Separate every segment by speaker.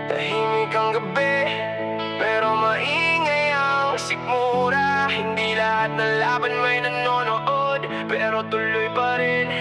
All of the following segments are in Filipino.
Speaker 1: Tahimik ang gabi, pero maingay ang sikmura. Hindi lahat ng laban may nanonood, pero tuloy pa rin.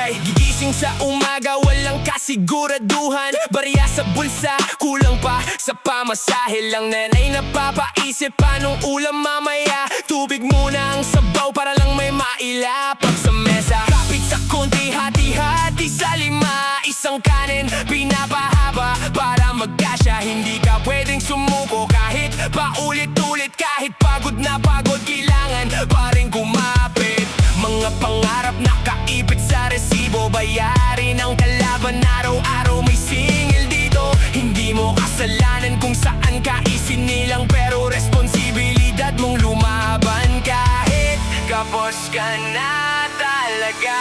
Speaker 1: Gigising sa umaga, walang kasiguraduhan. Barya sa bulsa, kulang pa sa pamasahe lang. Nanay napapaisip, anong ulam mamaya? Tubig muna ang sabaw para lang may mailapag sa mesa. Kapit sa konti, hati-hati sa lima. Isang kanin, pinapahaba para magkasya. Hindi ka pwedeng sumuko kahit paulit-ulit. Kahit pagod na pagod, kailangan pa rin kumapit. Mga pangarap nakaipit sa resibo, bayarin ang kalaban araw-araw. May singil dito, hindi mo kasalanan kung saan ka isinilang, pero responsibilidad mong lumaban kahit kapos ka na talaga.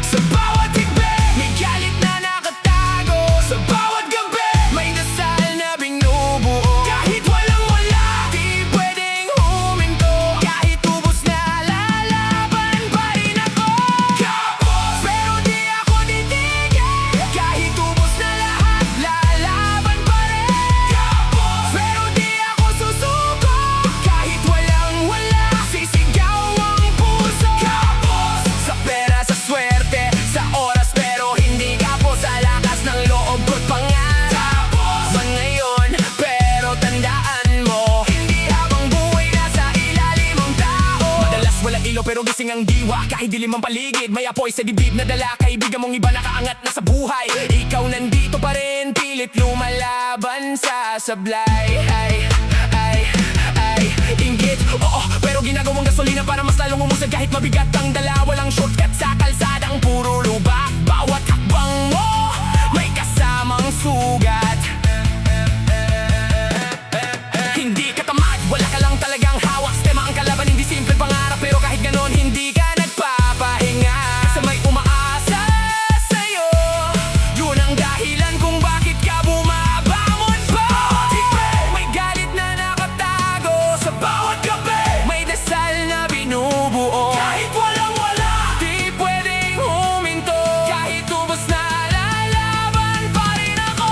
Speaker 1: Sa bawat higbe, may galit na nakatago. Sa bawat gabi, may dasal na binubuo. Kahit walang-wala, di pwedeng huminto. Kahit ubos na, lalaban pa rin ako. Kapos, pero di ako titigil. Kahit ubos na lahat, lalaban pa rin. Kapos, pero di ako susuko. Kahit walang-wala, sisigaw ang puso. Kapos, sa pera, sa swerte, sa oras, pero hindi kapos sa lakas ng loob ko't pangarap. Tapos man ngayon, pero tandaan mo, hindi habang buhay nasa ilalim ang tao. Madalas walang ilaw pero gising ang diwa. Kahit dilim ang paligid, may apoy sa dibdib na dala. Kaibigan mong iba nakaangat na sa buhay, ikaw nandito pa rin, pilit lumalaban sa sablay. Inggit, oo, pero ginagawang gasolina para mas lalong umusad. Kahit mabigat ang dala, walang shortcut sa kalsadang puro lubak. Bawat hakbang mo, may kasamang sugat. Hindi ka tamad, wala ka lang talagang hawak. Sistema ang kalaban, hindi simple pangarap, pero kahit ganon, hindi ka nagpapahinga. Sa may umaasa sa'yo, yun ang dahilan kung bakit ka bumabangon pa. May galit na nakatago. Sa bawat gabi, may dasal na binubuo. Kahit walang-wala, di pwedeng huminto. Kahit ubos na, lalaban pa rin ako.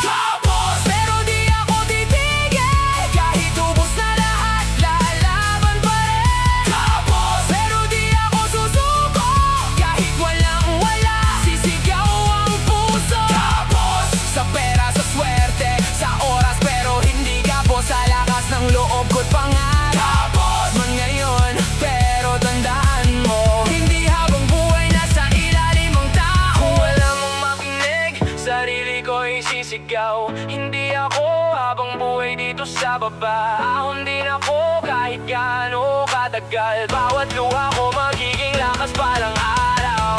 Speaker 1: Tapos, pero di ako titigil. Kahit ubos na lahat, lalaban pa rin. Tapos, pero di ako susuko. Kahit walang-wala, sisigaw ang puso. Tapos, sa pera, sa swerte, sa oras, pero hindi kapos sa lakas ng loob ko't pangarap. Tapos man ngayon, pero tandaan mo, hindi habang buhay nasa ilalim ang tao. Kung wala mong makinig, sarili ko'y sisigaw. Hindi ako habang buhay dito sa baba. Ahon din ako kahit gaano katagal. Bawat luha ko magiging lakas palang araw.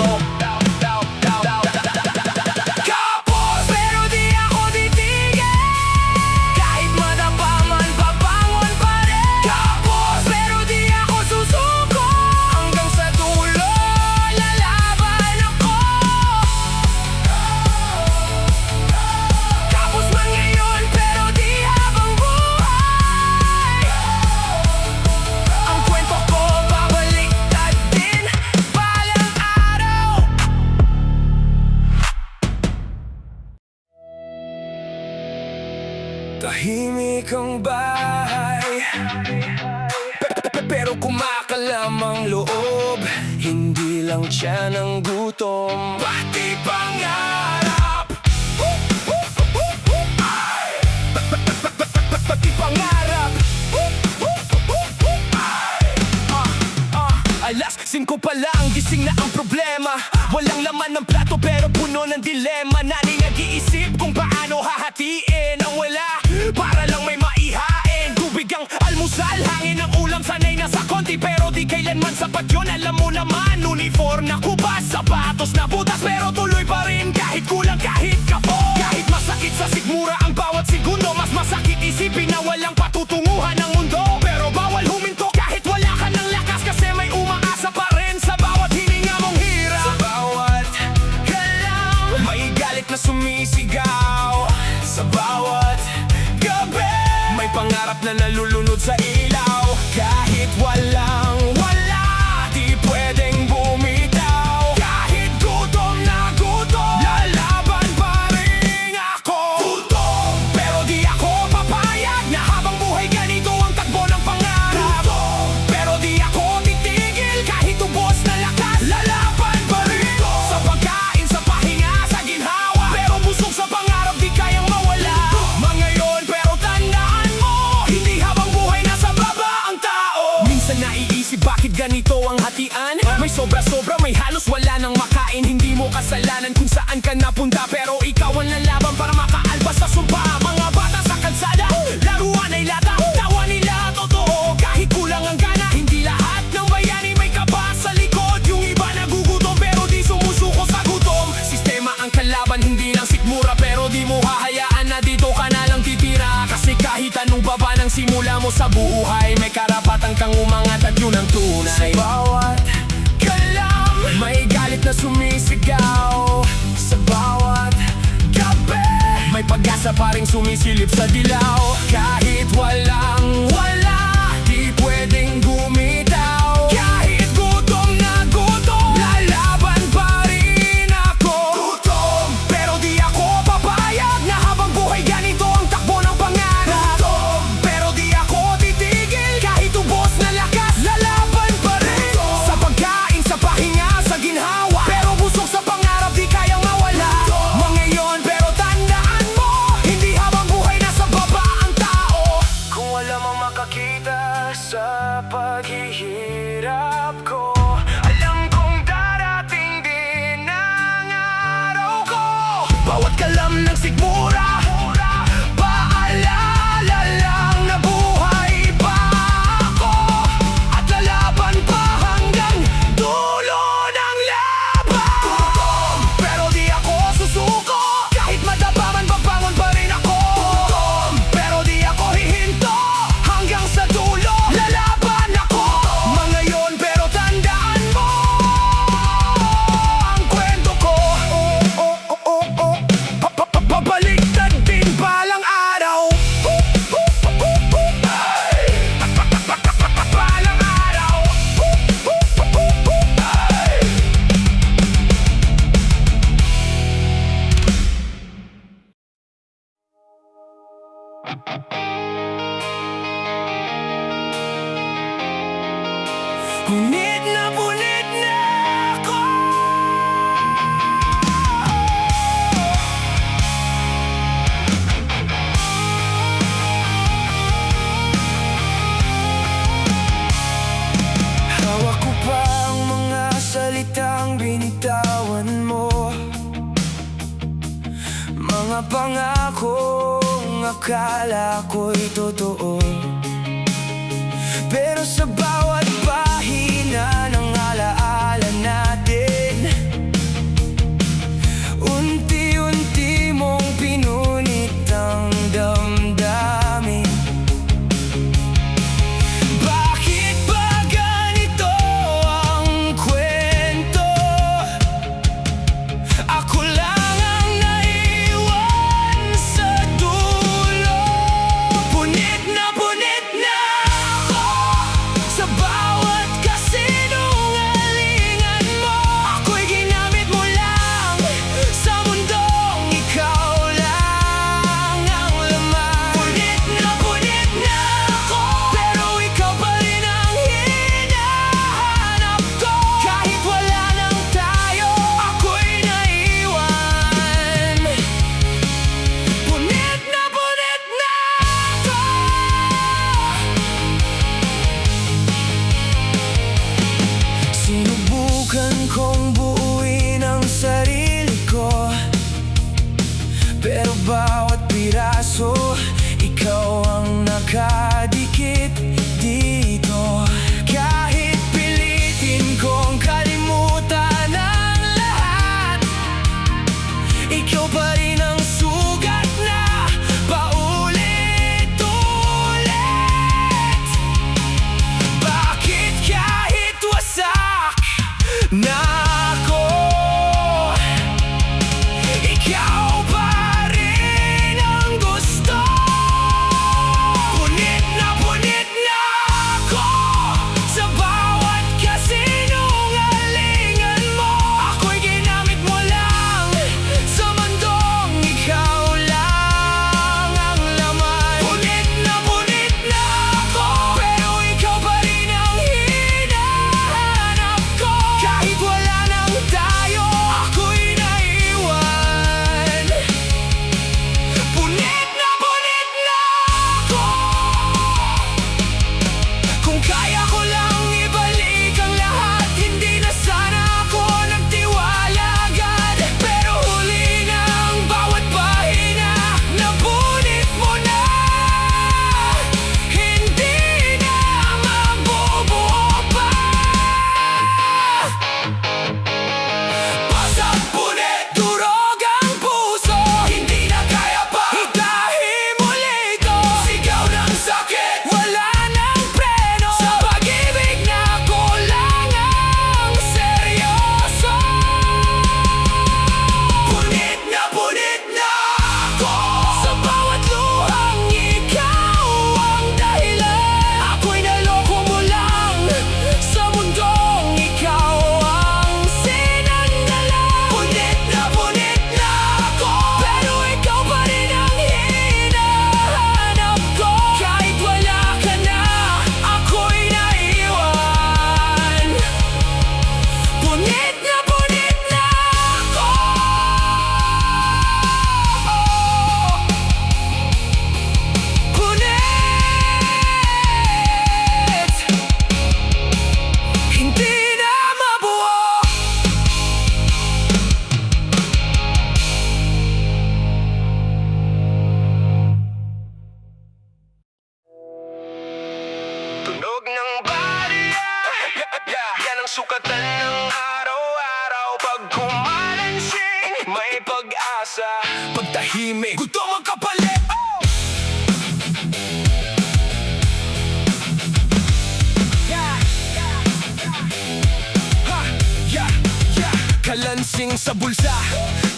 Speaker 1: Kapos, pero di ako titigil. Kahit madapa man, babangon pa rin. Kapos, pero di ako susuko. Hanggang sa dulo, lalaban ako. Kapos man ngayon, pero di habang buhay. Ang kwento ko babaliktad din balang araw. Tahimik ang bahay, pero kumakalam ang loob. Hindi lang tiyan ang gutom, pati pangarap. Pati pangarap. Alas 5 pa lang, gising na ang problema. Walang laman ng plato pero puno ng dilema. Nanay nag-iisip kung paano hahatiin ang wala para lang may maihain. Tubig ang almusal, hangin ang ulam, sanay na sa konti pero di kailanman sapat yun. Alam mo naman, uniform na kubas, sapatos na butas, pero tuloy pa rin kahit kulang, kahit kapos. Kahit masakit sa sigmura ang bawat segundo, mas masakit isipin na walang patutunguhan ng mundo. Pero bawal huminto kahit wala ka ng lakas, kasi may umaasa pa rin sa bawat hininga mong hirap. Sa bawat galaw, may galit na sumisigaw. Sa bawat gabi, may pangarap na nalulunod sa ilaw. Kahit walang-wala, di pwedeng bumitaw. mo kasalanan kung saan ka napunta, pero ikaw ang lalaban para makaalpas sa sumpa. Mga bata sa kalsada, laruan ay lata, tawa nila totoo kahit kulang ang gana. Hindi lahat ng bayani may kaba sa likod, yung iba nagugutom pero di sumusuko sa gutom. Sistema ang kalaban, hindi lang sikmura, pero di mo hahayaan na dito ka na lang titira. Kasi kahit anong baba ng simula mo sa buhay, may karapatan kang umangat at yun ang tunay. Sa bawat kalam, may galit na sumisigaw. Sa bawat gabi, may pag-asa pa rin sumisilip sa dilaw. Kahit walang wala, di pwedeng gumitaw. Kahit gutom na gutom, lalaban pa rin ako. Gutom, pero di ako papayag na habang buhay ganito ang takbo ng pangarap. Gutom, pero di ako titigil kahit ubos na lakas, lalaban pa rin. Sa pagkain, sa pahinga, sa ginhawa, pero busog sa pangarap di kayang mawala. Mangayon, pero tandaan mo, hindi habang buhay nasa baba ang tao. Kung wala mang makakita sa paghihirap ko, alam kong darating din ang araw ko. Bawat kalam ng sikmura, paalala lang na buhay pa ako, at lalaban pa hanggang dulo ng laban. Gutom, pero di ako susuko, kahit madaba man babangon pa rin ako. Gutom, pero di ako hihinto, hanggang sa dulo lalaban ako. Mangayon, pero tandaan mo ang kwento ko. Pabaliktad din balang araw. Balang araw. Punit na ako. Hawak ko pa ang mga salitang binitawan mo, mga pangakong akala ko'y totoo. Pero sa bawat pahina ng alaala natin, unti-unti mong pinunit ang damdamin. Bakit ba ganito ang kwento? Ako lang ang naiwan sa dulo. Punit na ako sa bawat umaasa pagtahimik, gutom ang kapalit. Kalansing sa bulsa,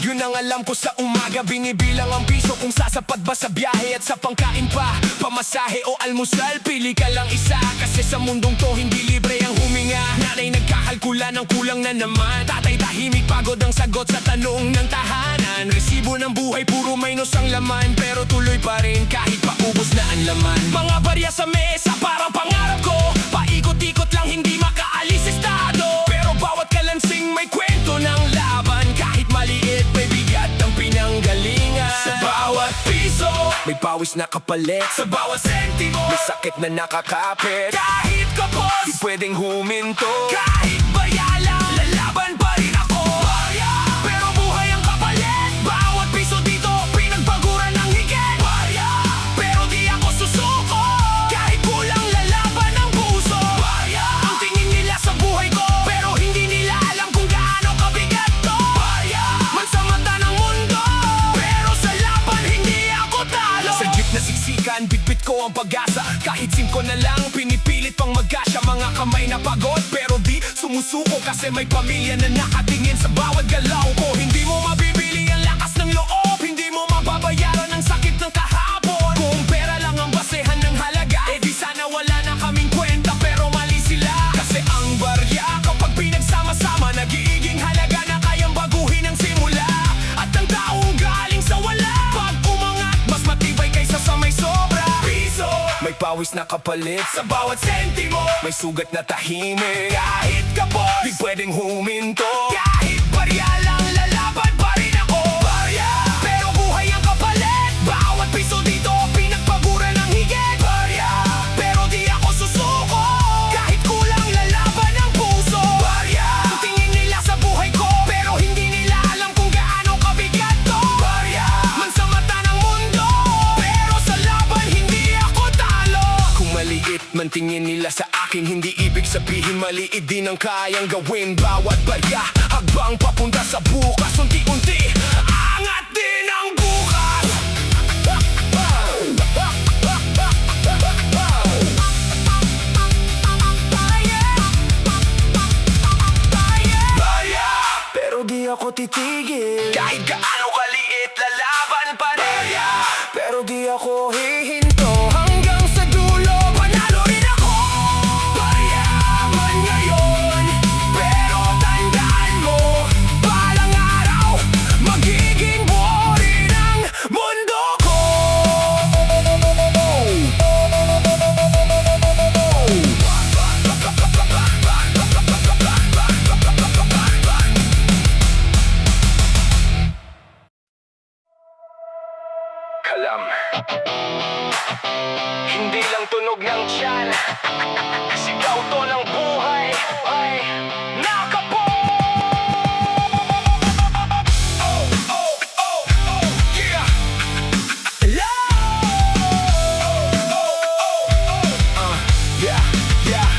Speaker 1: yun ang alam ko sa umaga. Binibilang ang piso kung sasapat ba sa biyahe at sa pangkain pa. Pamasahe o almusal, pili ka lang isa. Kasi sa mundong to hindi libre ang huminga. Nanay nagkakalkula ng kulang na naman. Tatay tahimik, pagod ang sagot sa tanong ng tahanan. Resibo ng buhay, puro minus ang laman. Pero tuloy pa rin kahit paubos na ang laman. Mga barya sa mesa, parang pangarap ko. Paikot-ikot lang, hindi makaalis estado. Pero bawat kalansing may kwento ng laban. Kahit maliit, may bigat ang pinanggalingan. Sa bawat piso, may pawis na kapalit. Sa bawat sentimo, may sakit na nakakapit. Kahit kapos, di pwedeng huminto. Kahit bayala, lalaban pa rin ako. Barya, pero buhay ang kapalit. Bawat piso dito, pinagbaguran ng higit. Barya, pero di ako susuko. Kahit kulang, lalaban ang puso. Barya, ang tingin nila sa buhay ko, pero hindi nila alam kung gaano kabigat to. Barya, mansamanta ng mundo, pero sa laban hindi ako talo. Sa jeep na siksikan, bitbit ko ang pag-asa. Kahit 5 na lang, pinipilit pang magkasya. Mga kamay na pagod, pero di sumusuko. Kasi may pamilya na nakatingin sa bawat galaw ko. Hindi mo mabibili ang lakas ng loob. Hindi mo mababayaran ang sakit ng kahapon. Kung pera lang ang basehan ng halaga, eh di sana wala na kaming kwenta. Pero mali sila, kasi ang barya kapag pinagsama-sama, nag-iiging halaga na kayang baguhin ang simula. At ang taong galing sa wala, pag umangat, mas matibay kaysa sa may sobra. Piso, may pawis na kapalit. Sa bawat sentimo, may sugat na tahimik. Kahit kapos, di pwedeng huminto. Kahit barya lang, lalaban pa rin ako. Barya, pero buhay ang kapalit. Bawat piso dito, pinagpaguran ng higit. Barya, pero di ako susuko. Kahit kulang, lalaban ang puso. Barya, ang tingin nila sa buhay ko, pero hindi nila alam kung gaano kabigat to. Barya, mansamanta ng mundo, pero sa laban hindi ako talo. Kung maliit man tingin nila sa akin, hindi ibig sabihin maliit din ang kayang gawin. Bawat barya, hagbang papunta sa bukas. Unti-unti, angat din ang bukas. Barya, pero di ako titigil. Kahit gaano kaliit, lalaban pa rin. Barya, pero di ako hihinto. Hanggang sa dulo, panalo rin ako. Barya man ngayon, pero tandaan mo, balang araw, magiging buo rin ang mundo ko. Kalam, hindi lang tunog ng tiyan, sigaw to ng buhay. Nakapo! Oh, oh, oh, oh, yeah! Hello! Yeah, yeah.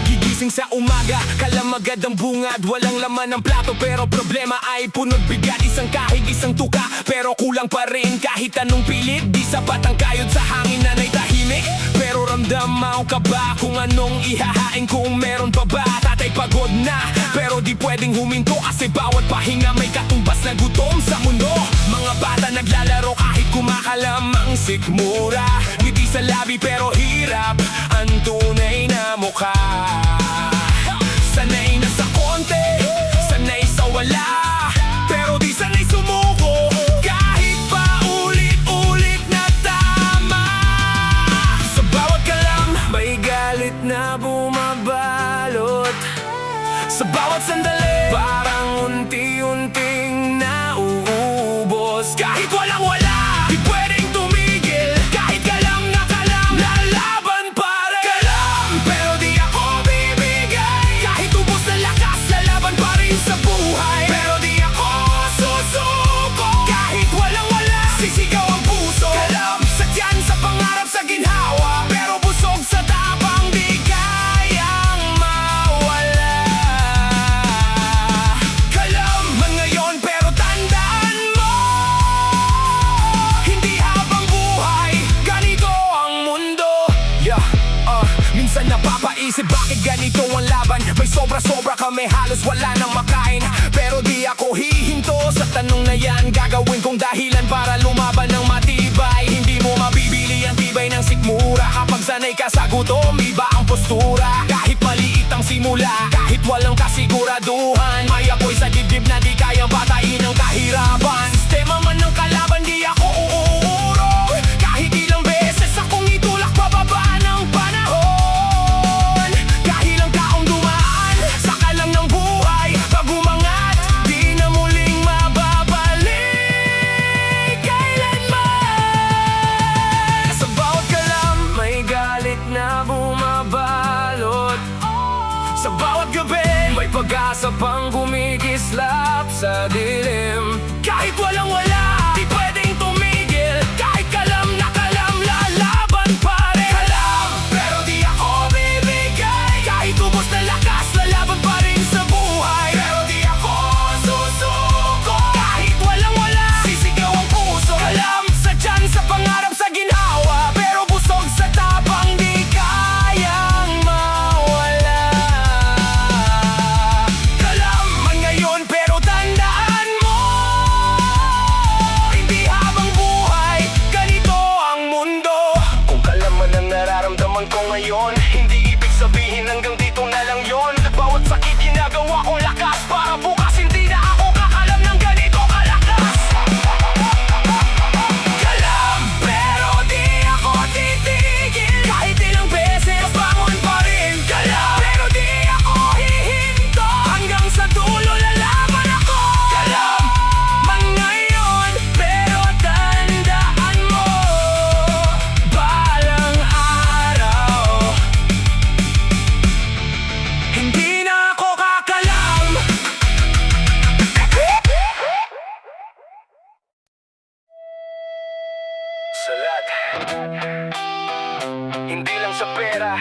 Speaker 1: Gigising sa umaga, kalam agad ang bungad. Walang laman ng plato, pero problema ay punod bigat. Isang kahig, isang tuka, pero kulang pa rin. Kahit anong pilit, di sapat ang kayod sa hangin na tahimik. Pero ramdam mo ka ba kung anong ihahain kung meron pa ba? Tatay pagod na, pero di pwedeng huminto. Kasi bawat pahinga may katumbas na gutom sa mundo. Mga bata naglalaro kahit kumakalam ang sikmura. Ngiti sa labi pero hirap ang tunay na mukha. Sanay na sa konti, sanay sa wala, pero di sanay sumuko. Kahit pa ulit-ulit na tama. Sa bawat kalam, may galit na bumabalot. Sa bawat sandali, parang unti-unting nauubos. Kahit walang wala, di pwedeng tumigil. Kahit kalam na kalam, lalaban pa rin. Kalam, pero di ako sobra-sobra kami, halos wala nang makain. Pero di ako hihinto sa tanong na yan. Gagawin kong dahilan para lumaban ng matibay. Hindi mo mabibili ang tibay ng sikmura. Kapag sanay ka sa gutom, iba ang postura. Kahit maliit ang simula, kahit walang kasiguraduhan, may apoy sa dibdib na di kayang batayin ng kahirapan. Sistema man ng kalaban, di ako uurong. Kahit ilang beses akong itulak pababa ng panahon. Kahit ilang taong dumaan, saka lang ng buhay. Pag umangat, di na muling mababalik kailanman. Sa bawat kalam, may galit na bumabalot. Sa bawat gabi, may pag-asa pang gumigislap sa dilim. Kahit walang-wala, di pwedeng tumigil. Kahit kalam na kalam, lalaban pa rin. Kalam, pero di ako bibigay. Kahit ubos na lakas, lalaban pa rin sa buhay. Pero di ako susuko. Kahit walang-wala, sisigaw ang puso. Kalam, sa tiyan, sa pangarap, sa ginhawa. Pero busog sa tapang, di kayang mawala. Kalam man ngayon, pero tandaan mo, hindi habang buhay, ganito ang mundo. Kung kalaman ang nararamdaman ko ngayon, hindi ibig sabihin hanggang dito na lang yon. Bawat sakit ginagawa kong lakas para bukas hindi na ako kakalam ng ganito kalakas. Kalam, pero di ako titigil. Kahit ilang beses, bangon pa rin. Kalam, pero di ako hihinto. Hanggang sa dulo lalaban ako. Kalam man ngayon, pero tandaan mo, balang araw, hindi na ako kakalam. Salat, hindi lang sa pera,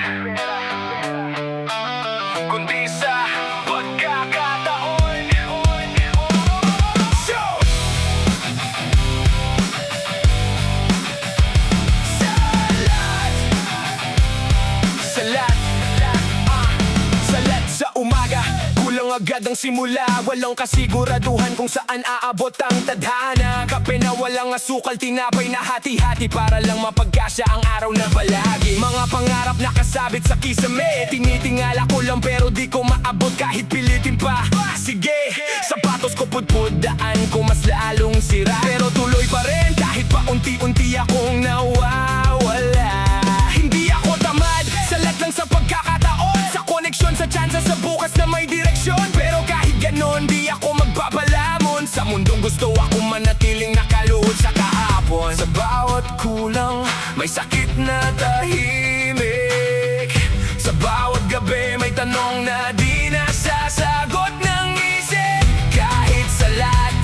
Speaker 1: kundi sa pagkakataon. Show! Salat, salat sa umaga, kulang agad ang simula. Walang kasiguraduhan kung saan aabot ang tadhana. Kape na walang asukal, tinapay na hati-hati para lang mapagkasya ang araw na balagi. Mga pangarap na kasabit sa kisame, tinitingala ko lang pero di ko maabot kahit pilitin pa. Sige, sapatos ko pudpud, daan ko mas lalong sira. Pero tuloy pa rin kahit pa unti-unti akong nawawala. Hindi ako tamad, salat lang sa pagkakataon, sa koneksyon, sa tsansa, sa bukas na may direksyon. Pero kahit ganon, di ako magpapalamon. Sa mundong gusto ako manatiling nakaluhod sa kahapon. Sa bawat kulang, may sakit na tahimik. Sa bawat gabi, may tanong na di nasasagot ng isip. Kahit salat,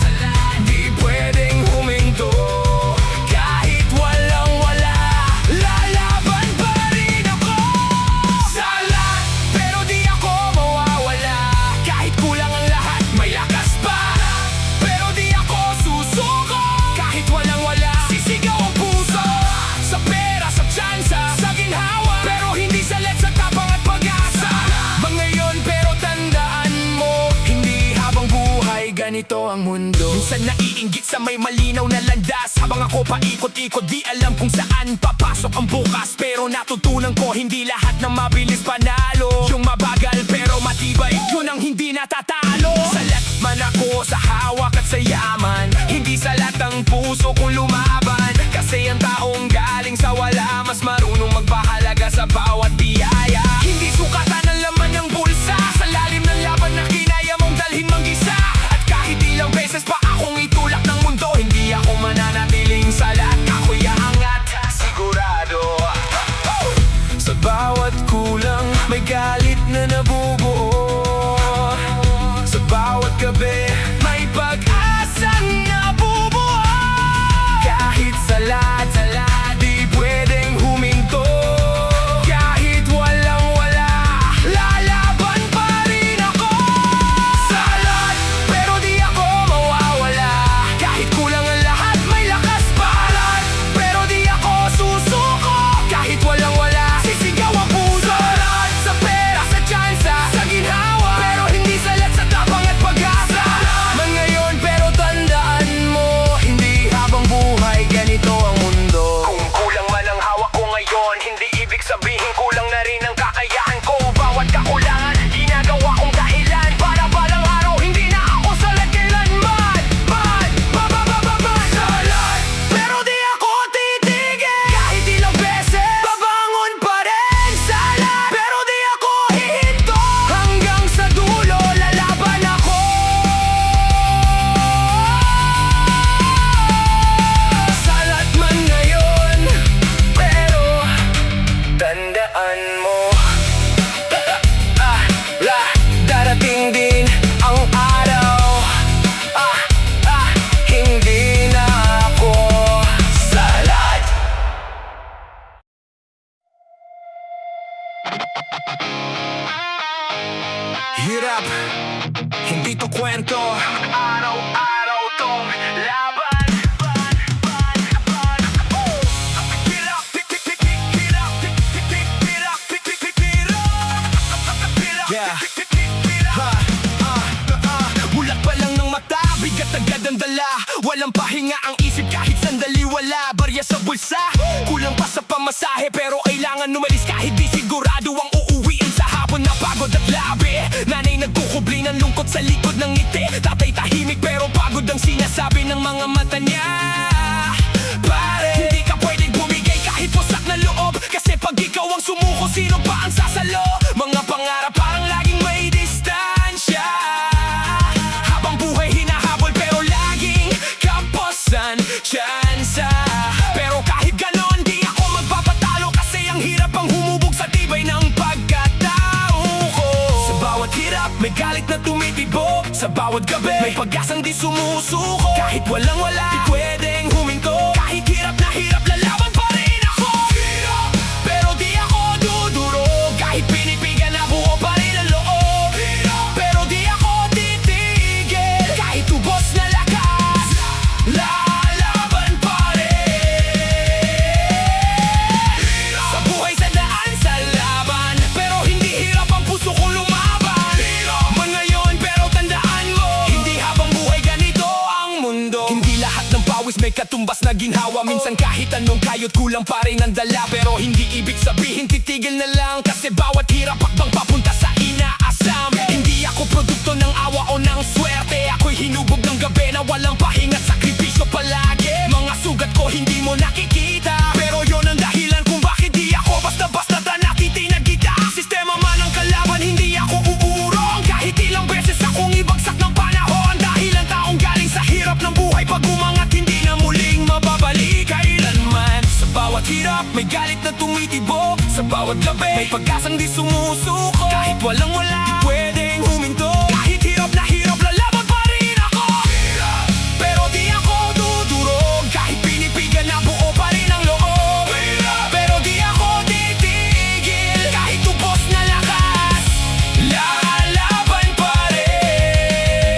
Speaker 1: di pwedeng huminto. Kahit walang-wala, lalaban pa rin ako. Salat, pero di ako mawawala. Kahit kulang ang lahat, may lakas pa. Pero di ako susuko. Kahit walang-wala, sisigaw ang puso. Sa pera, sa tsansa, sa ginhawa, pero hindi salat sa tapang at pag-asa. Mangayon, pero tandaan mo, hindi habang buhay, ganito ang mundo. Minsan naiinggit sa may malinaw na landas. Habang ako paikot-ikot, di alam kung saan papasok ang bukas. Pero natutunan ko, hindi lahat ng mabilis panalo. Yung mabagal pero matibay, yun ang hindi natatalo. Salat man ako sa hawak at sa yaman, hindi salat ang puso kung lumaban. Kasi ang taong galing sa wala, mas marunong magpahalaga sa bawat biyaya. Hindi sukatan ang laman ng bulsa, sa lalim ng laban na kinaya mong dalhin mag-isa. At kahit ilang beses pa akong itulak ng mundo, hindi ako mananatiling salat. Ako'y aangat, sigurado. Sa bawat kulang, may galit na nabubuo. Sa bawat gabi, may pag-asa na bubuo. Kahit salat, Walang pahinga ang isip kahit sandali wala. Barya sa bulsa, kulang pa sa pamasahe, pero kailangan umalis kahit di sigurado ang uuwiin sa hapon na pagod at labi. Nanay nagkukubli ng lungkot sa likod ng ngiti. Tatay tahimik pero pagod ang sinasabi ng mga mata niya. Pare, hindi ka pwedeng bumigay kahit wasak na loob, kasi pag ikaw ang sumuko, sino pa ang sasalo? Mga pangarap parang laging may distansya. Habang buhay hinahabol pero laging kapasan tsansa. Pero kahit ganon di ako magpapatalo, kasi ang hirap ang humubog sa tibay ng pagkatao ko. Sa bawat hirap may galit na tumitibok, sa bawat gabi may pag-asang di sumusuko. Kahit walang wala, di pwedeng huminto. Kahit hirap na hirap, lalaban pa rin ako. Hirap, pero di ako dudurog. Kahit pinipigan na buo pa rin ang loob. Hirap, pero di ako titigil. Kahit ubos na lakas, lalaban pa rin. Hirap, sa buhay sa daan sa laban, pero hindi hirap ang puso kong lumaban. Hirap man ngayon pero tandaan mo, hindi habang buhay ganito ang mundo. Hindi lahat ng pawis may katumbas na ginhawa. Minsan kahit anong kayod kulang pa rin ang dala, pero hindi ibig sabihin titigil na lang, kasi bawat hirap hakbang papunta sa inaasam. Hindi ako produkto ng awa o ng swerte, ako'y hinubog ng gabi na walang pahinga't sakripisyo palagi. Mga sugat ko hindi mo nakikita, pero yon ang dahilan kung bakit di ako basta-basta natitinag kita. Sistema man ang kalaban, hindi ako uurong. Kahit ilang beses akong ibagsak ng panahon, dahil ang taong galing sa hirap ng buhay, pag umangat hindi na muling mababalik kailanman. Sa bawat hirap may galit na tumitibok, sa bawat gabi may pag-asang di sumusuko. Kahit walang wala, di pwedeng huminto. Kahit hirap na hirap, lalaban pa rin ako. Hirap, pero di ako dudurog. Kahit pinipigan na buo pa rin ang loob. Hirap, pero di ako titigil. Kahit ubos na lakas, lalaban pa rin.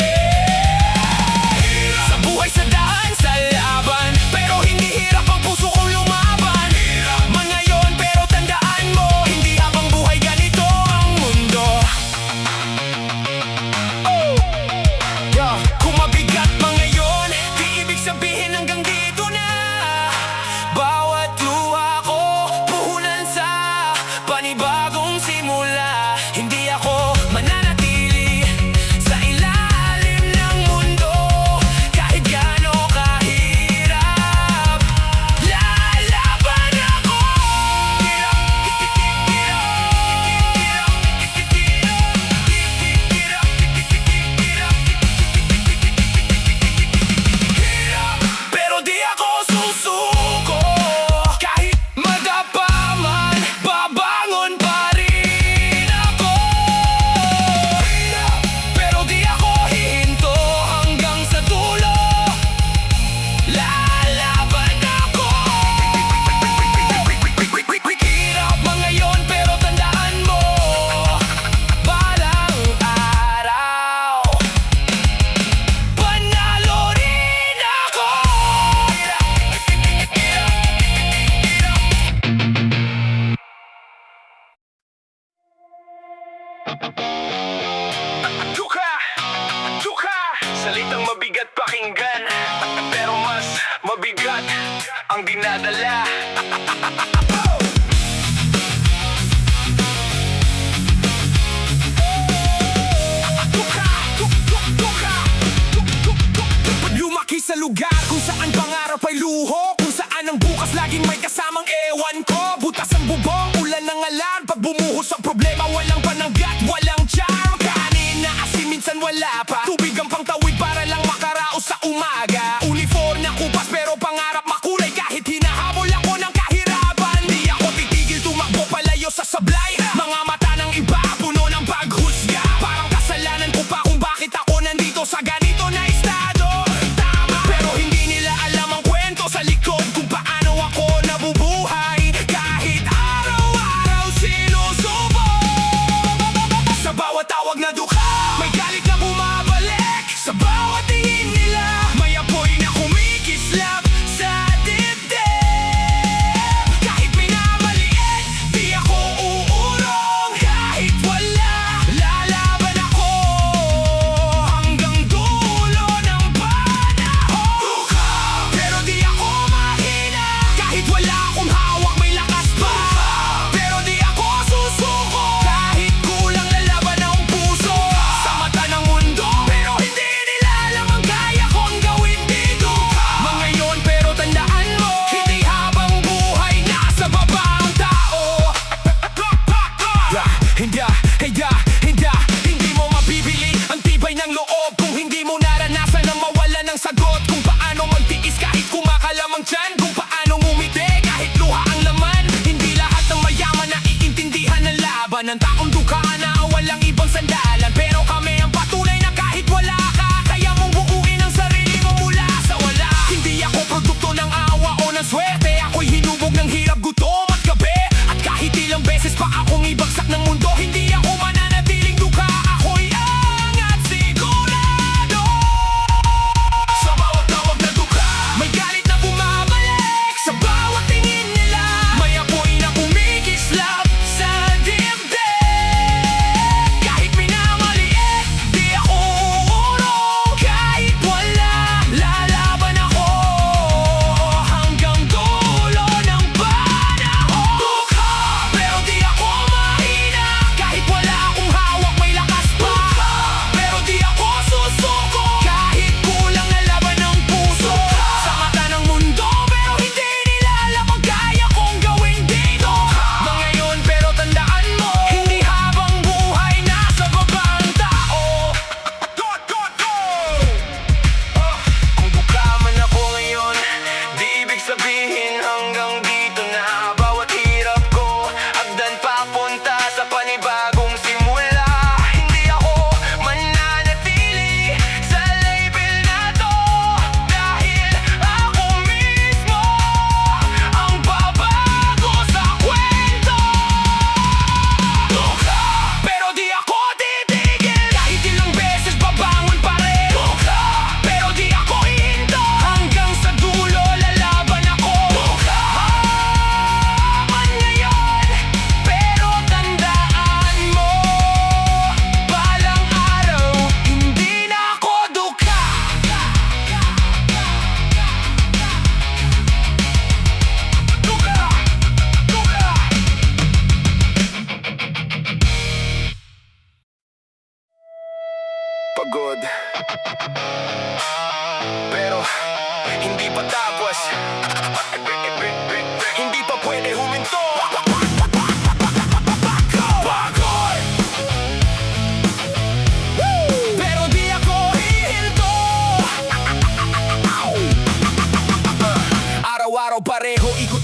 Speaker 1: Hirap, sa buhay sa daan sa laban, pero hindi hirap ang puso kong lumaban. Hirap man ngayon pero tandaan mo, hindi habang buhay ganito ang mundo. Kung mabigat man ngayon, di ibig sabihin hanggang dito na. Bawat luha ko, puhunan sa panibagong simula. Hindi ako mananatili sa ilalim ng mundo, kahit gaano kahirap, lalaban ako. Pero di ako susuko. Kahit madapa man, babangon pa rin ako. Pero di ako hihinto hanggang sa dulo, lalaban ako. Hirap man ngayon pero tandaan mo, balang araw panalo rin ako. Tuka, tuka, salitang mabigat pakinggan, pero mas mabigat ang dinadala. Lumaki sa lugar kung saan pangarap ay luho, kung saan ang bukas laging may kasamang ewan ko. Butas ang bubong, ulan ng alarm, pag bumuhos ang problema, walang pananggat, walang charm. Kanin na asin, minsan wala pa, tubig ang pangtawid para lang makaraos sa umaga. Uniform na kupas pero pangarap makulay, kahit hinahabol ako ng kahirapan. Di ako titigil, tumakbo palayo sa sablay. Mga mata ng iba, puno ng paghusga, parang kasalanan ko pa kung bakit ako nandito sa ganito na estado. Tama, pero hindi nila alam ang kwento sa likod, kung paano ako nabubuhay kahit araw-araw sinusubok. Sa bawat tawag na dukha, may galit na bumabalik. Sa bawat tingin nila, may apoy na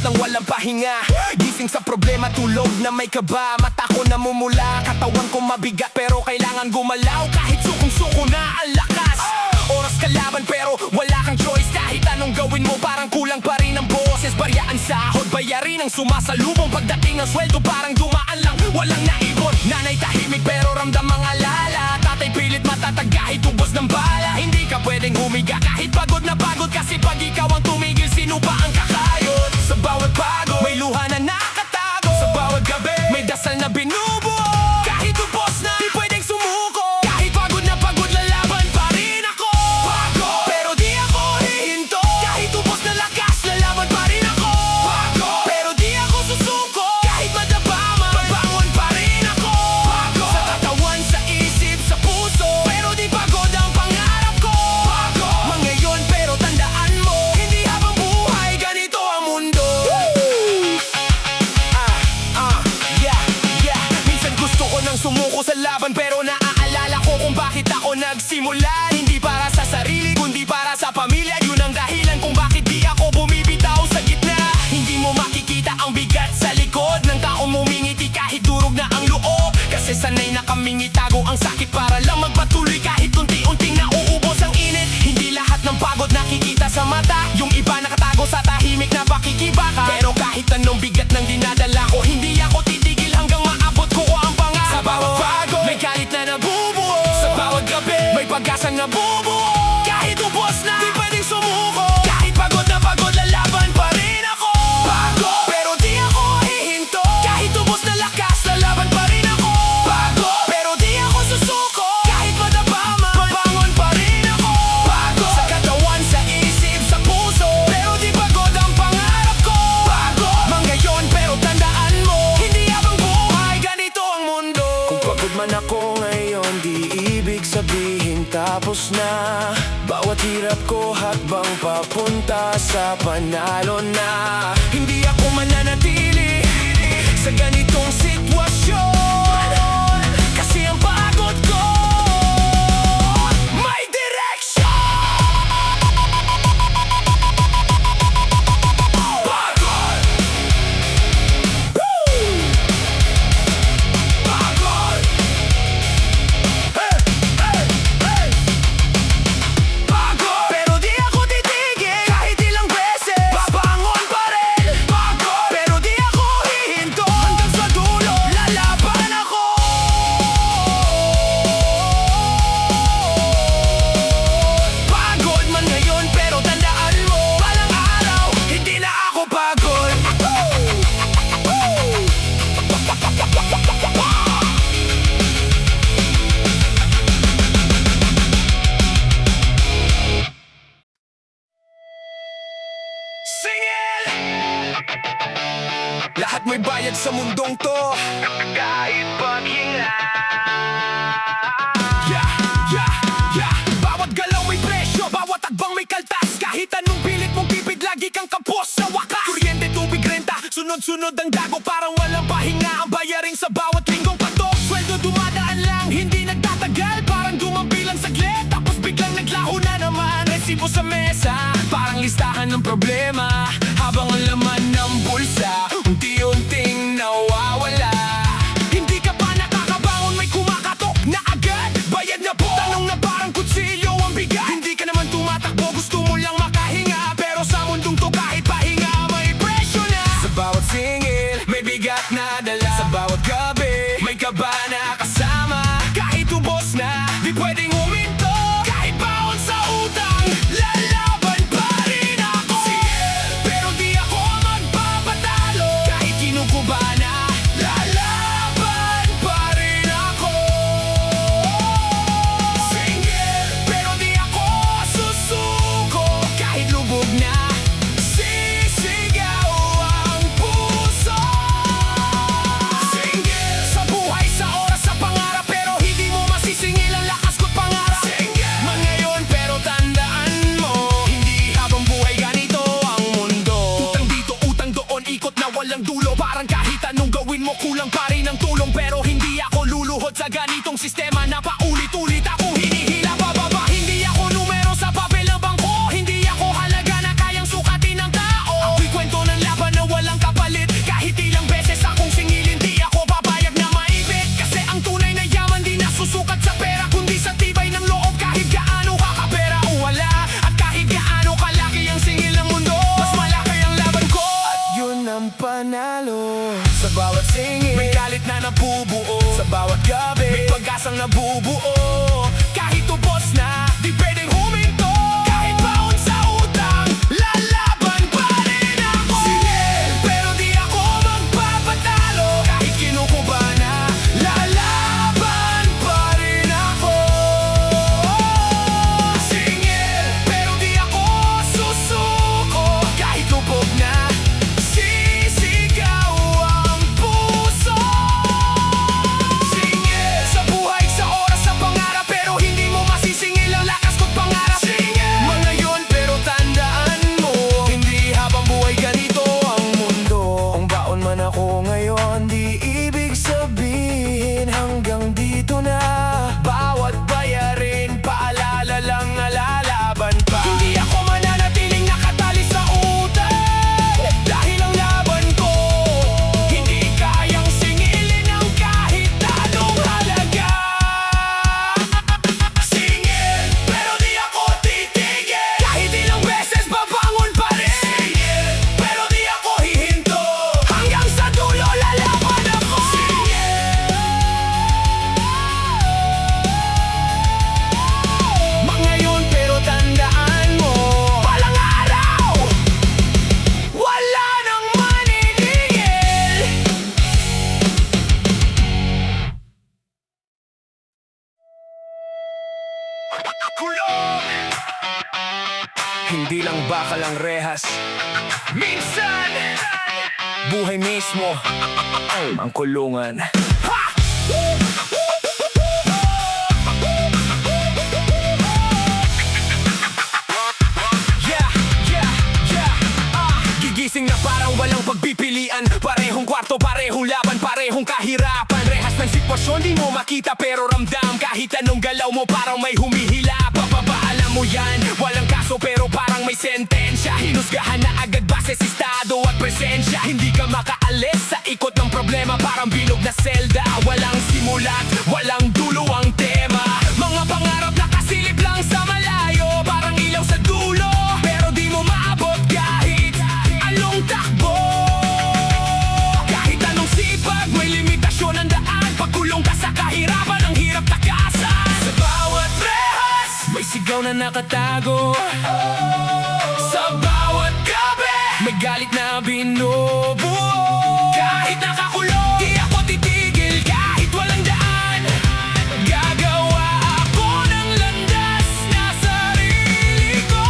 Speaker 1: ng walang pahinga. Gising sa problema, tulog na may kaba. Mata ko namumula, katawan ko mabigat, pero kailangan gumalaw kahit sukong-suko na ang lakas. Oras kalaban pero wala kang choice. Kahit anong gawin mo parang kulang pa rin ang boses. Baryaan sahod, bayarin ang sumasalubong. Pagdating ng sweldo parang dumaan lang, walang naipon. Nanay tahimik pero ramdam ang alala. Tatay pilit matatag kahit ubos ng bala. Hindi ka pwedeng humiga kahit pagod na pagod. Kasi pag ikaw ang tumigil, sino pa ang kakayod? Sa bawat pagod, may luha na nakatago. Sa bawat gabi, may dasal na binubuo. Kahit ubos na, di pwedeng sumuko. Kahit pagod na pagod, lalaban pa rin ako. Pagod, pero di ako hihinto. Kahit ubos na lakas, lalaban pa rin ako. Pagod, pero di ako susuko. Kahit madabama, babangon pa rin ako. Pagod, sa katawan, sa isip, sa puso, pero di pagod ang pangarap ko. Pagod, mangayon pero tandaan mo, hindi habang buhay, ganito ang mundo. Minsan gusto ko nang sumuko sa laban, pero naaalala ko kung bakit ako nagsimula. Hindi para sa sarili, kundi para sa pamilya. Yun ang dahilan kung bakit di ako bumibitaw sa gitna. Hindi mo makikita ang bigat sa likod ng taong mumingiti kahit durog na ang loob. Kasi sanay na kaming itago ang sakit para lang magpatuloy kahit unti-unting nauubos ang init. Hindi lahat ng pagod nakikita sa mata. Yung iba nakatago sa tahimik na pakikibaka. Pero kahit anong bigat ng dinadala ko, hindi ako titigil hanggang maabot ko ang pangarap. Sa bawat pagod, may galit na nabubuo. Sa bawat gabi, may pag-asang nabubuo. Kahit ubos na, di pwedeng sumuko. Kahit pagod na pagod, lalaban pa rin ako. Pagod, pero di ako hihinto. Kahit ubos na lakas, lalaban pa rin ako. Pagod, pero di ako susuko. Kahit madabama, babangon pa rin ako. Pagod, sa katawan, sa isip, sa puso, pero di pagod ang pangarap ko. Pagod, mangayon pero tandaan mo, hindi habang buhay, ganito ang mundo. Kung pagod man ako ngayon, di ibig sabihin tapos na. Bawat hirap ko hakbang papunta sa panalo na. Hindi ako mananatili sa ganitong sitwasyon, kasi ang pagod ko may direksyon. Pagod! Woo! Pagod! Hey! Hey! Hey! Pagod! Pero di ako titigil kahit ilang beses, babangon pa rin. Pagod! Pero di ako hihinto hanggang sa dulo, lalaban ako. Pagod man ngayon pero tandaan mo, balang araw, hindi na ako pagod. Singil! Lahat may bayad sa mundong to, kahit paghinga. Bawat galaw may presyo, bawat tagbang may kaltas. Kahit anong pilit mong pipid, lagi kang kapos sa wakas. Kuryente, tubig, renta, sunod-sunod ang dago, parang walang pahinga. Ang bayaring sa bawat linggong patok, sweldo dumadaan lang, hindi nagtatagal. Parang dumabilang saglit, tapos biglang naglaho na naman. Resibo sa mesa, parang listahan ng problema. Habang ang laman ng bulsa, unti-unting nawawala. Hindi ka pa nakakabangon, may kumakatok na agad. Bayad na po, tanong na parang kutsilyo ang bigat. Hindi ka naman tumatakbo, gusto mo lang makahinga. Pero sa mundong to kahit pahinga, may presyo na. Sa bawat singil, may bigat na dala. Sa bawat gabi, may kaba na kasama. Kahit ubos na, di pwedeng huminto. Kahit baon sa utang, lalaban pa rin ako. Pero di ako mag panalo. Sa bawat singit may galit na nabubuo. Sa bawat gabi may pag-asang nabubuo. Kahit ubos na, di pwedeng huminto. Kahit baon sa utang, lalaban pa rin ako. Singil, pero di ako magpapatalo. Kahit kinukuba na, lalaban pa rin ako. Singil, pero di ako susuko. Kahit lubog na, sisigaw ang puso. Singil, sa buhay, sa oras, sa pangarap, pero hindi mo masisingil ang lakas ko't pangarap. Singil, mga yun, pero tandaan mo, hindi habang buhay ganito ang mundo. Kung baon man ako ngayon, di ibig sabihin hanggang dito na. Bawat bayarin, paalala lang na lalaban pa. Hindi ako mananatiling nakatali sa utang, dahil ang laban ko hindi kayang singilin ang kahit anong halaga. Singil, pero di ako titigil. Kahit ilang beses babangon pa rin. Singil, pero di ako hihinto. Hanggang sa dulo lalaban ako. Mga yun, pero tandaan mo, balang araw, wala nang maniningil. Kulong! Hindi lang bakal ang rehas, minsan buhay mismo ang kulungan. Ha! Yeah, yeah, yeah. Gigising na parang walang pagpipilian. Parehong kwarto, parehong laban, parehong kahirapan. Rehas ng sitwasyon, di mo makita pero ramdam. Kahit anong galaw mo parang may humihila. Pababa, alam mo yan, walang kaso pero parang may sentensya. Hinusgahan na agad base sa estado at presensya. Hindi ka makaalis sa ikot ng problema, parang bilog na selda. Walang simulat, walang dulo ang tema. Mga pangarap na kasilip lang sa malayo, parang ilaw sa dulo, pero di mo maabot kahit anong takbo. Kahit anong sipag, may limitasyon ang daan. Pagkulong ka sa kahirapan, ang hirap takasan. Sa bawat rehas, may sigaw na nakatago. Sa bawat gabi, may galit na binubuo. Kahit nakakulong, di ako titigil. Kahit walang daan, gagawa ako ng landas na sarili ko.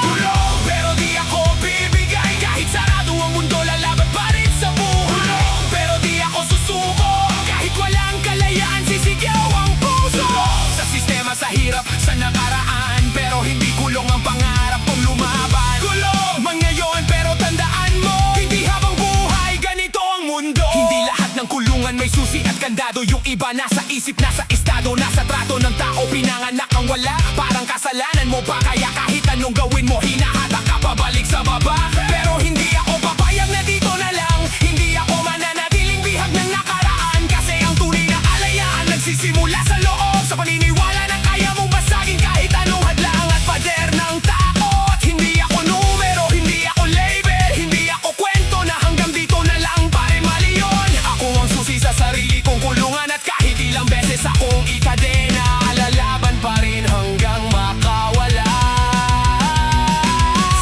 Speaker 1: Kulong, pero di ako bibigay. Kahit sarado ang mundo, lalaban pa rin sa buhay. Kulong, pero di ako susuko. Kahit walang kalayaan, sisigaw ang puso. Sa sistema, sa hirap, sa nakaraan, pero hindi kulong ang pangarap kong lumaban. Kulong, mangayon, pero tandaan mo, hindi habang buhay ganito ang mundo. Hindi lahat ng kulungan may susi at kandado. Yung iba nasa isip, nasa estado, nasa trato ng tao. Pinanganak ang wala, parang kasalanan mo pa. Kaya kahit anong gawin mo, hinahatak ka pabalik sa baba. Pero hindi ako papayag na dito na lang. Hindi ako mananatiling bihag ng nakaraan. Kasi ang tunay na alayaan nagsisimula sa loob. Sa paniniwala na kaya mong basagin kahit anong hadlang at pader ng takot. Hindi ako numero, hindi ako label, hindi ako kwento na hanggang dito na lang, pare, mali yun. Ako ang susi sa sarili kong kulungan, at kahit ilang beses akong ikadena, lalaban pa rin hanggang makawala.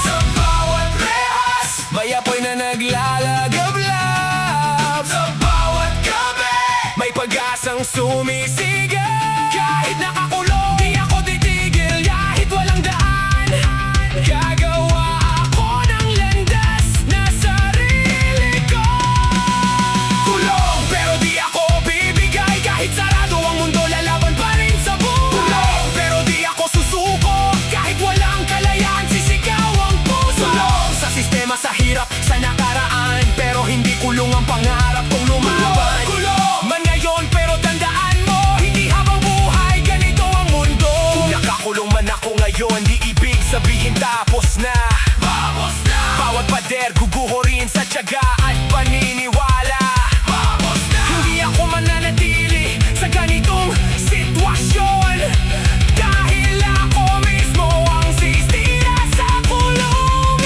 Speaker 1: Sa bawat rehas, may apoy na naglalagablab. Sa bawat gabi, may pag-asang sumisigaw. Kahit nakakulong, di ako titigil. Kahit walang daan, gagawa ako ng landas na sarili ko. Kulong, pero di ako bibigay. Kahit sarado ang mundo, lalaban pa rin sa buhay. Kulong, pero di ako susuko. Kahit walang kalayaan, sisigaw ang puso. Kulong, sa sistema, sa hirap, sa nakaraan, pero hindi kulong ang pangarap kong lumaban. Kulong, man ngayon, pero tandaan mo, hindi habang buhay ganito ang mundo. Kung nakakulong man ako ngayon, di ibig sabihin tapos na. Tapos na. Bawat pader, guguhorin sa tiyaga at paniniwala. Tapos na. Hindi ako mananatili sa ganitong sitwasyon, dahil ako mismo ang sistira sa kulungan.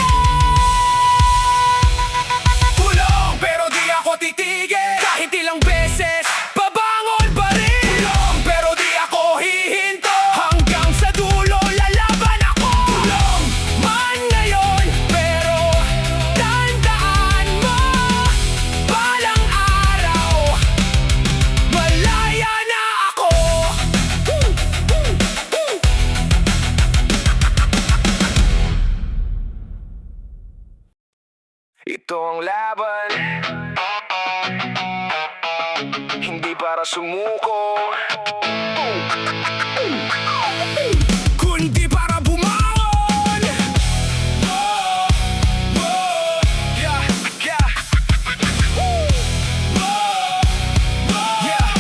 Speaker 1: Ito ang laban, hindi para sumuko, kundi para bumangon. Whoa, whoa, yeah, yeah. Woo. Whoa, whoa, yeah.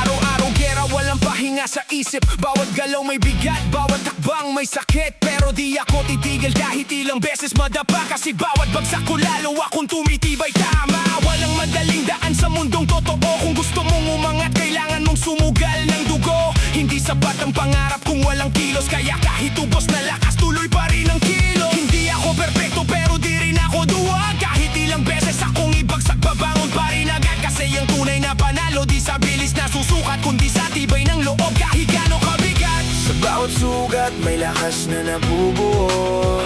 Speaker 1: Araw-araw gera, walang pahinga sa isip. Bawat galaw may bigat, bawat takbang may sakit. Pero di ako titigil kahit ilang beses madapa. Kasi bawat bagsak ko lalo akong tumitibay. Tama, walang madaling daan sa mundong totoo. Kung gusto mong umangat, kailangan mong sumugal ng dugo. Hindi sapat ang pangarap kung walang kilos. Kaya kahit ubos na lakas, tuloy pa rin ang kilos. Hindi ako perpekto pero di rin ako duwag. Kahit ilang beses akong ibagsak, babangon pa rin agad. Kasi yung tunay na panalo di sa bilis na susukat, kundi sa tibay ng loob kahit gaano kabigat. Sa bawat sugat may lakas na nabubuo.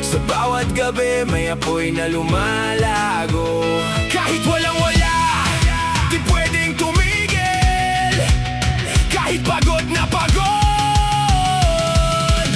Speaker 1: Sa bawat gabi may apoy na lumalago. Kahit walang-wala, di pwedeng tumigil. Kahit pagod na pagod,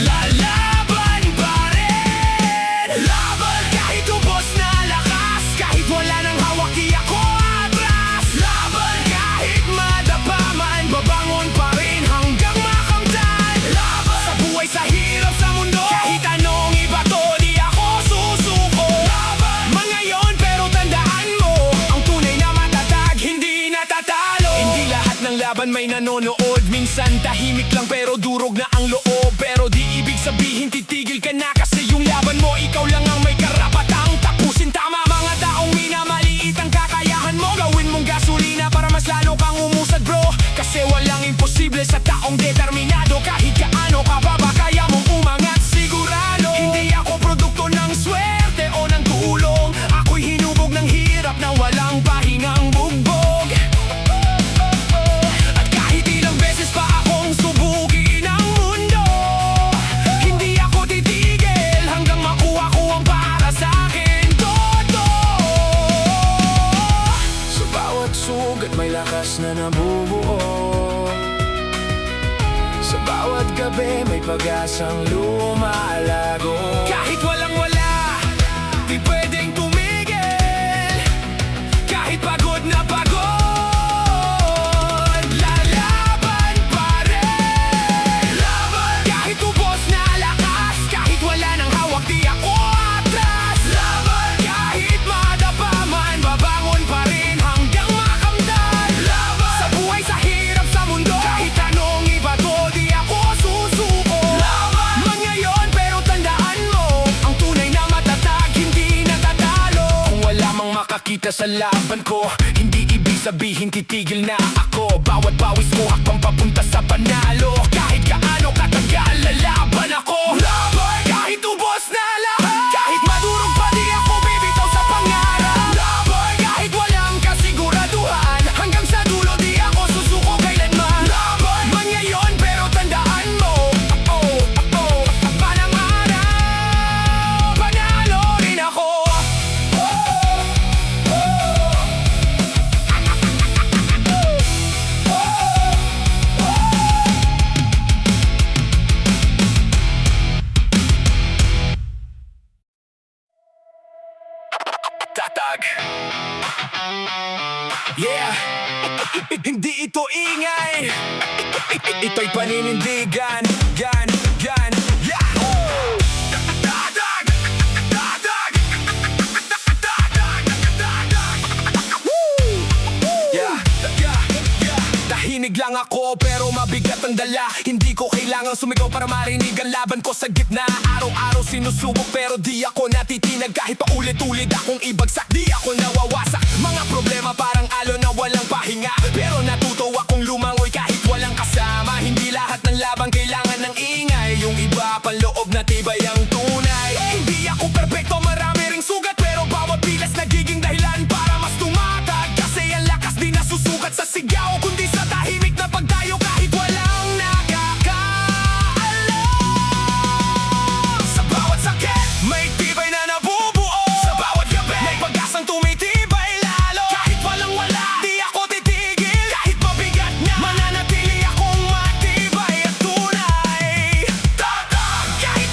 Speaker 1: lalaban pa rin. Laban kahit ubos na lakas. Kahit wala nang hawak di ako atras. Laban kahit madapa man, babangon pa rin hanggang makamtan. Laban sa buhay, sa hirap, sa mundo. Kahit anong ibato, di ako susuko. Laban man ngayon pero tandaan mo, ang tunay na matatag hindi natatalo. Hindi lahat ng laban may nanonood. Minsan tahimik lang pero durog na ang loob. Pero di ibig sabihin titigil ka na. Kasi yung laban mo, ikaw lang ang may karapatang tapusin. Tama, mga taong minamaliit ang kakayahan mo. Gawin mong gasolina para mas lalo kang umusad, bro. Kasi walang imposible sa taong determinado. Kahit kaano ka baba, kaya mong umangat sigurado. Hindi ako produkto ng swerte o ng tulong. Ako'y hinubog ng hirap na walang pahingang bugbog. At kahit ilang beses pa akong subukin ang mundo, hindi ako titigil hanggang makuha ko ang para sa akin todo. Sa bawat sugat may lakas na nabubuo. Sa bawat gabi may pag-asang lumalago. Kahit walang-wala, di pwedeng tumigil. Kahit pagod na pagod, lalaban pa rin. Laban kahit ubos na lakas. Kahit wala nang hawak di ako atras. Laban kahit madapa man, babangon pa rin hanggang makamtan. Laban sa buhay, sa hirap, sa mundo. Kahit anong ibato, di ako susuko. Laban man ngayon pero tandaan mo, ang tunay na matatag hindi natatalo. Kung wala mang makakita sa laban ko, hindi ibig sabihin titigil na ako. Bawat bawis ko hakbang papunta sa panalo. Kahit kaano katagal, lalaban ako. Laban kahit ubos na lahat. Kahit madurog pa di ako bibitaw sa pangarap. Laban kahit walang kasiguraduhan, hanggang sa dulo di ako susuko kailanman. Laban man ngayon pero tandaan mo, manang araw, panalo rin ako. Tatag, yeah. Hindi ito ingay, ito'y paninindigan. Yan, yan, yeah. Tatag, tatag, tatag, tatag. Woo! Yeah, yeah, yeah. Tahinig lang ako pero mabigat ang dala. Hindi ko kailangang sumigaw para marinig ang laban ko sa gitna. Araw-araw sinusubok pero di ako natitinag. Kahit pa ulit-ulit akong ibagsak, di ako nawawasak. Mga problema parang alon na walang pahinga. Pero natuto akong lumangoy kahit walang kasama. Hindi lahat ng laban kailangan ng ingay. Yung iba panloob na tibay ang tunay. Hindi ako perpekto, marami ring sugat. Pero bawat bilas nagiging dahilan para mas tumatag. Kasi ang lakas di nasusukat sa sigaw, kundi sa tahimik na pagdayo kahit walang nakakaalam. Sa bawat sakit may tibay na nabubuo. Sa bawat gabi may pag-asang tumitibay lalo. Kahit walang-wala, di ako titigil. Kahit mabigat na, mananatili akong matibay at tunay. Tatag kahit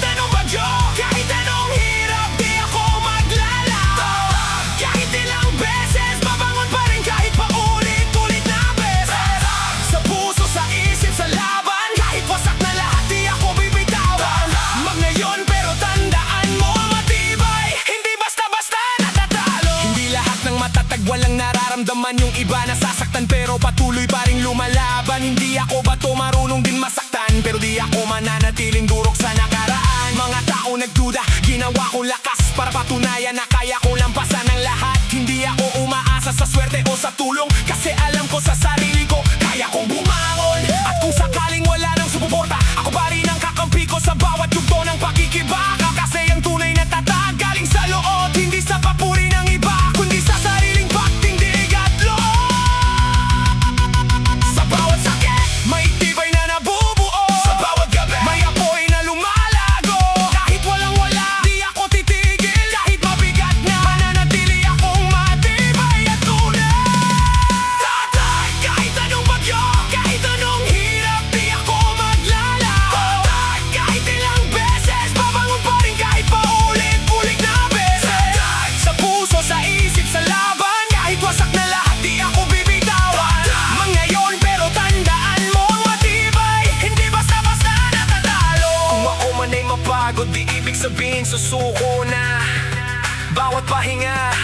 Speaker 1: naman yung iba nasasaktan pero patuloy pa rin lumalaban. Hindi ako bato marunong din masaktan, pero di ako mananatiling durok sa nakaraan. Mga tao nagduda, ginawa ko lakas para patunayan na kaya ko lampasan ang lahat. Hindi ako umaasa sa swerte o sa tulong, kasi alam ko sa sarili ko kaya kong bumangon. At kung sakaling wala nang sumuporta, ako pa rin ang kakampi ko sa bawat yugto ng pakikibaka. Kasi ang tunay na tatag galing sa loob, hindi sa papuri ng iba, kundi sa sariling pagtindig at loob. Sa bawat sakit, may tibay na nabubuo. Sa bawat gabi, may apoy na lumalago. Kahit walang wala, di ako titigil. Kahit mabigat na, mananatili akong matibay at tunay. Tatay, kahit anong bagyo, kahit anong hirap, di ako maglalaho. Tatay, kahit ilang beses, babangon pa rin kahit paulit-ulit na beses. Tatay, sa puso, sa isip, sa laban, kahit wasak na lahat, di ako bibitawan. Mangayon pero tandaan mo, matibay, hindi basta-basta natatalo. Kung ako man ay mapagod, di ibig sabihin susuko na. Bawat pahinga,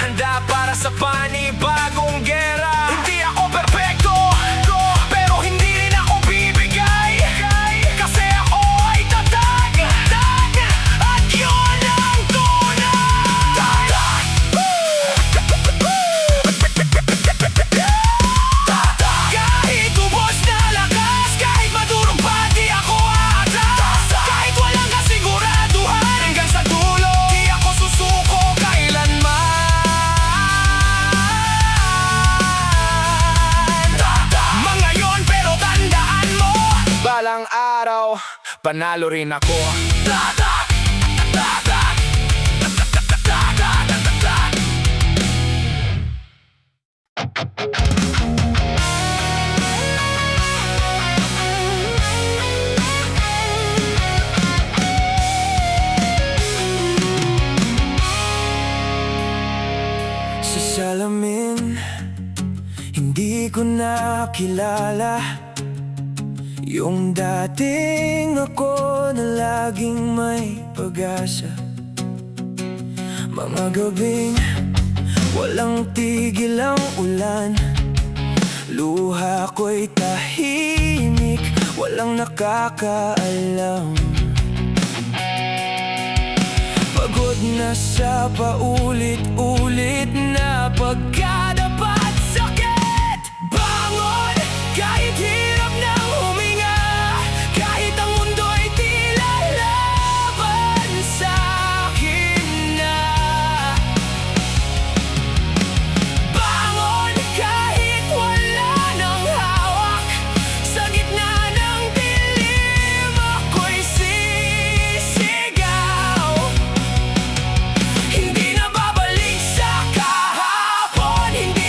Speaker 1: handa para sa panibagong gera. Hindi ako perpekto, pero hindi rin ako bibigay. Kasi ako ay tatag, at yun ang tunay. Kahit ubos na lakas, kahit madurong pa, di ako aatras. Kahit walang kasiguraduhan, hanggang sa dulo, di ako susuko kailanman. Mangayon pero tandaan mo, balang araw, panalo rin ako. Tatak, tatak, tatak, tatak, tatak. Sa salamin, hindi ko nakilala yung dating ako na laging may pag-asa. Mga gabing walang tigil ang ulan, luha ko'y tahimik, walang nakakaalam. Pagod na sa paulit-ulit na pagkadapat, sakit. Bangon, kahit hirap nang huminga, kahit ang mundo'y tila laban sa'kin na. Bangon, kahit wala nang hawak, sa gitna ng dilim ako'y sisigaw. Hindi na babalik sa kahapon, hindi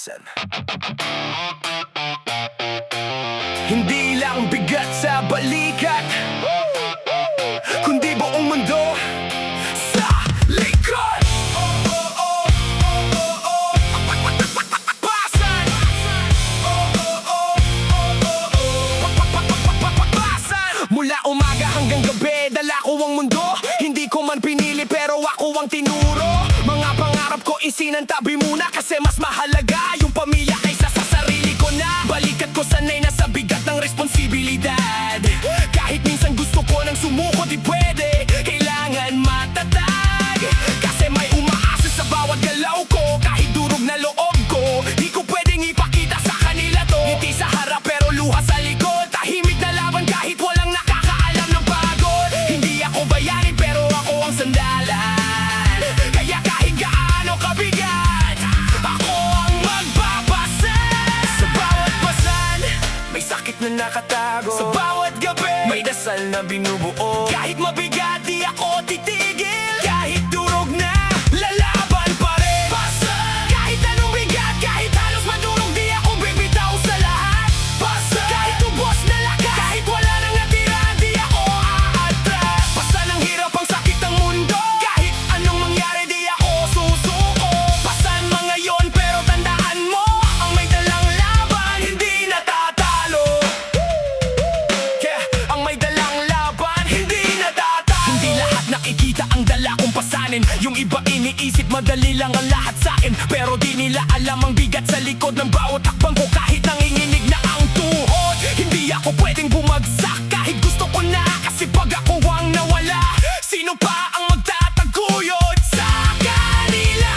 Speaker 1: basan. Hindi lang bigat sa balikat, kundi buong mundo sa likod. Basan. Basan. Mula umaga hanggang gabi, dala ko ang mundo. Hindi ko man pinili pero ako ang tinuro. Mga pangarap ko isinantabi muna, kasi mas mahalaga yung pamilya kaysa sa sarili ko na. Balikat ko sanay na sa bigat ng responsibilidad. Kahit minsan gusto ko nang sumuko, di pwede. Kailangan matatag, kasi may umaasa sa bawat galaw ko. Kahit durog na loob ko, di ko pwedeng ipakita sa kanila to. Ngiti sa harap pero luha sa likod. Tahimik na laban kahit walang nakakaalam ng pagod. Hindi ako bayani pero ako ang sandalan. Kaya kahit gaano kabigat, ako ang magbabasan. Sa bawat basan, may sakit na nakatago. Sa bawat gabi, may dasal na binubuo. Kahit mabigat, di ako titigil. Kahit durog na, lalaban pa rin. Basan. Kahit anong bigat, kahit halos madurog, di ako bibitaw sa lahat. Basan. Kahit ubos na lakas, kahit wala nang natira, di ako aatras. Basan ang hirap, ang sakit ng mundo. Kahit anong mangyari, di ako susuko. Basan mga yon, pero tandaan mo, ang may dalang laban, hindi natatalo. Yeah, ang may dalang laban, hindi natatalo. Hindi lahat nakikita ang dala kong pasanin. Yung iba iniisip madali lang ang lahat sa'kin, pero di nila alam ang bigat sa likod ng bawat takbang ko. Kahit nanginginig na ang tuhod, hindi ako pwedeng bumagsak. Kahit gusto ko na, kasi pag ako ang nawala, sino pa ang magtataguyod sa kanila?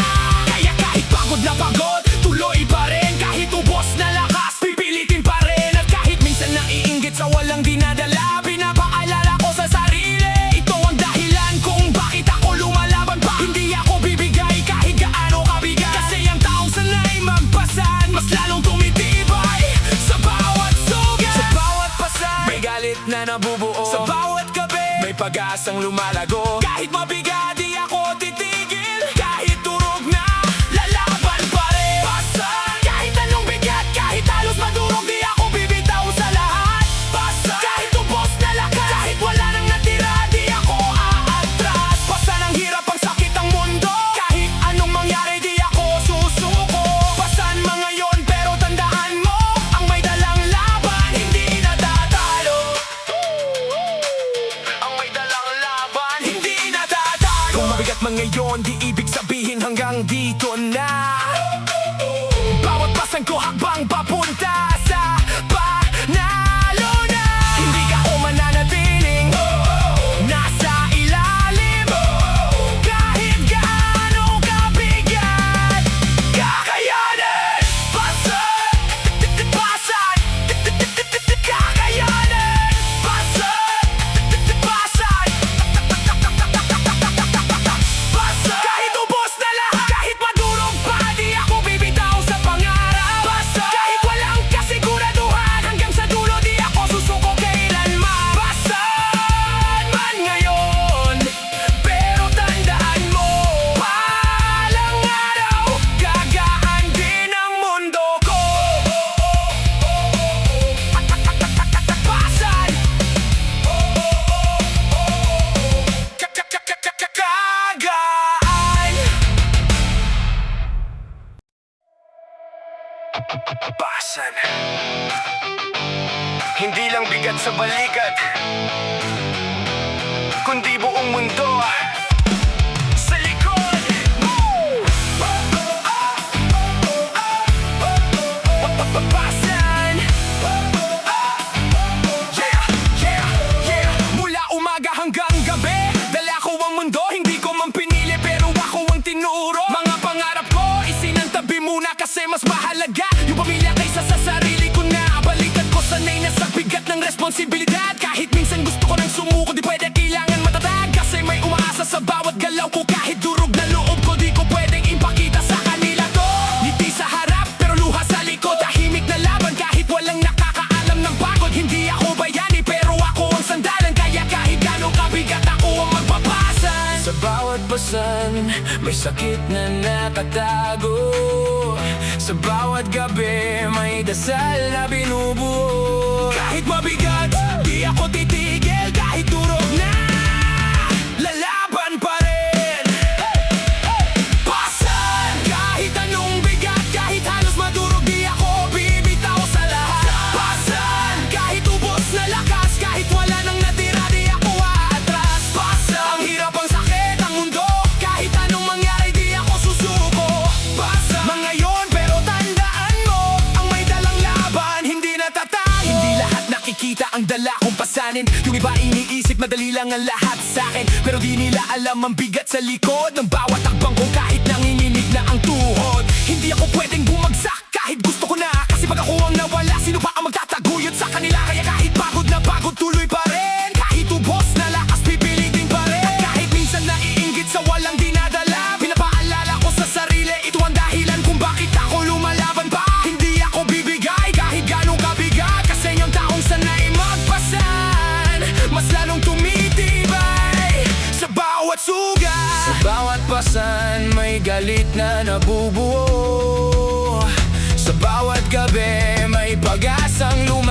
Speaker 1: Kaya kahit pagod na pagod, tuloy pa rin. Kahit ubos na lakas, pipilitin pa rin. At kahit minsan naiinggit sa walang dinadala, pinapaalala ko sa sarili, ito ang dahilan kung bakit ako lumalaban pa. Hindi ako bibigay kahit gaano kabigat, kasi ang taong sanay magpasan, mas lalong tumitibay sa bawat sugat. Sa bawat pasan, may galit na nabubuo. Sa bawat gabi, may pag-asang lumalago. Kahit mabigat, di ako titigil. Kahit durog na, lalaban pa rin. Basan. Kahit anong bigat, kahit halos madurog, di ako bibitaw sa lahat. Basan. Kahit ubos na lakas, kahit wala nang natira, di ako aatras. Basan ang hirap, ang sakit ang mundo. Kahit anong mangyari, di ako susuko. Basan mga yon, pero tandaan mo, ang may dalang laban, hindi natatalo. Ang may dalang laban, hindi natatalo. Kung mabigat man ngayon, di ibig sabihin hanggang dito na. Bawat pasan ko hakbang papunta sa panalo na. Hindi ka o mananatiling nasa ilalim. Kahit gaano kabigat, kakayanin. Basan. Basan. Kakayanin. Basan. Basan. Basan. Kahit ubos na lahat, kahit madurog pa, di ako bibitaw sa pangarap. Basan. Kahit walang kasiguraduhan, hanggang sa dulo di ako susuko kailanman. Basan man ngayon, pero tandaan mo, palang araw, gagaan din ang mundo ko. Basan. Kagaan. Basan. Hindi lang bigat sa balikat, kundi buong mundo sa likod. Basan. Yeah, yeah, yeah. Mula umaga hanggang gabi, dala ko ang mundo. Hindi ko man pinili pero ako ang tinuro. Mga pangarap ko isinantabi muna, kasi mas mahalaga yung pamilya kaysa sa sarili ko na. Balikat ko sanay na sa bigat ng responsibilidad. Kahit minsan gusto ko nang sumuko, di pwede, kailangan matatag, kasi may umaasa sa bawat galaw ko. Kahit durog na loob ko, di ko pwedeng ipakita sa kanila to. Ngiti sa harap pero luha sa likod. Tahimik na laban kahit walang nakakaalam ng pagod. Hindi ako bayani pero ako ang sandalan. Kaya kahit gano'ng kabigat, ako ang magbabasan. Sa bawat basan, may sakit na nakatago. Sa bawat gabi may dasal na binubuo. Kahit mabigat, di ako titigil. Kahit durog na, lalaban pa rin. Pasan! Kahit anong bigat, kahit halos madurog, di ako bibitaw sa lahat. Pasan! Kahit ubos na lakas, kahit wala nang natira, di ako aatras. Pasan! Ang hirap, ang sakit, ang mundo, kahit anong mangyari, di ako susuko. Pasan! Mga yon, pero tandaan mo, ang may dalang laban, hindi natatalo. Hindi lahat nakikita ang dala kong pasanin. Yung iba iniisip madali lang ang lahat sa'kin, pero di nila alam ang bigat sa likod ng bawat takbang ko. Kahit nanginginig na ang tuhod, hindi ako pwedeng bumagsak kahit gusto ko na. Kasi pag ako ang nawala, sino pa ang magtataguyod sa kanila? Kaya kahit pagod na pagod, tuloy pa rin. Kahit ubos na lakas, pipilitin pa rin. At kahit minsan naiinggit sa walang dinadala, pinapaalala ko sa sarili, ito ang dahilan kung bakit ako lumalaban pa. Hindi ako bibigay kahit ganong kabigat, kasi yung taong sanay magpasan, mas lalong tumitibay sa bawat sugat. Sa bawat pasan may galit na nabubuo. Sa bawat gabi may pag-asang lumaban.